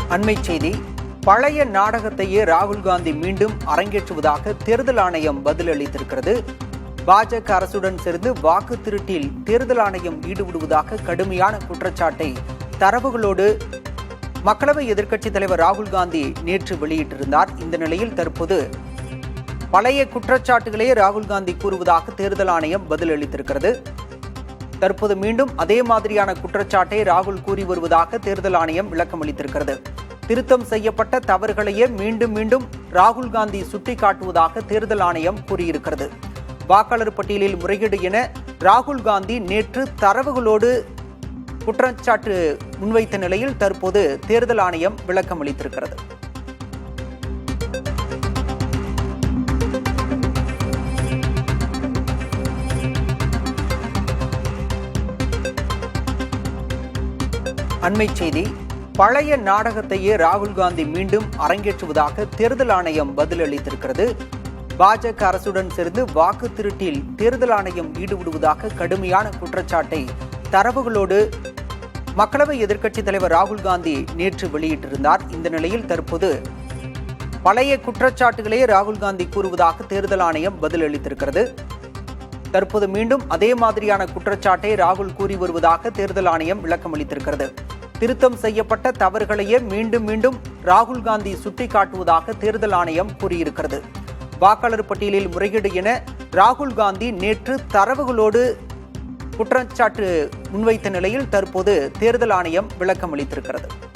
அண்மைச் செய்தி. பழைய நாடகத்தையே ராகுல் காந்தி மீண்டும் அரங்கேற்றுவதாக தேர்தல் ஆணையம் பதிலளித்திருக்கிறது. பாஜக அரசுடன் சேர்ந்து வாக்கு திருட்டில் தேர்தல் ஆணையம் ஈடுபடுவதாக கடுமையான குற்றச்சாட்டை தரவுகளோடு மக்களவை எதிர்க்கட்சித் தலைவர் ராகுல் காந்தி நேற்று வெளியிட்டிருந்தார். இந்த நிலையில் தற்போது பழைய குற்றச்சாட்டுகளே ராகுல் காந்தி கூறுவதாக தேர்தல் ஆணையம் பதிலளித்திருக்கிறது. தற்போது மீண்டும் அதே மாதிரியான குற்றச்சாட்டை ராகுல் கூறி வருவதாக தேர்தல் ஆணையம் விளக்கம் அளித்திருக்கிறது. திருத்தம் செய்யப்பட்ட தவறுகளையே மீண்டும் மீண்டும் ராகுல் காந்தி சுட்டிக்காட்டுவதாக தேர்தல் ஆணையம் கூறியிருக்கிறது. வாக்காளர் பட்டியலில் முறைகேடு என ராகுல் காந்தி நேற்று தரவுகளோடு குற்றச்சாட்டு முன்வைத்த நிலையில் தற்போது தேர்தல் ஆணையம் விளக்கம் அளித்திருக்கிறது. அண்மைச் செய்தி. பழைய நாடகத்தையே ராகுல் காந்தி மீண்டும் அரங்கேற்றுவதாக தேர்தல் ஆணையம் பதிலளித்திருக்கிறது. பாஜக அரசுடன் சேர்ந்து வாக்கு திருட்டில் தேர்தல் ஆணையம் ஈடுபடுவதாக கடுமையான குற்றச்சாட்டை தரவுகளோடு மக்களவை எதிர்க்கட்சித் தலைவர் ராகுல் காந்தி நேற்று வெளியிட்டிருந்தார். இந்த நிலையில் தற்போது பழைய குற்றச்சாட்டுகளே ராகுல் காந்தி கூறுவதாக தேர்தல் ஆணையம் பதிலளித்திருக்கிறது. தற்போது மீண்டும் அதே மாதிரியான குற்றச்சாட்டை ராகுல் கூறி வருவதாக தேர்தல் ஆணையம் விளக்கம் அளித்திருக்கிறது. திருத்தம் செய்யப்பட்ட தவறுகளையே மீண்டும் மீண்டும் ராகுல் காந்தி சுட்டிக்காட்டுவதாக தேர்தல் ஆணையம் கூறியிருக்கிறது. வாக்காளர் பட்டியலில் முறைகேடு என ராகுல் காந்தி நேற்று தரவுகளோடு குற்றச்சாட்டு முன்வைத்த நிலையில் தற்போது தேர்தல் ஆணையம் விளக்கம் அளித்திருக்கிறது.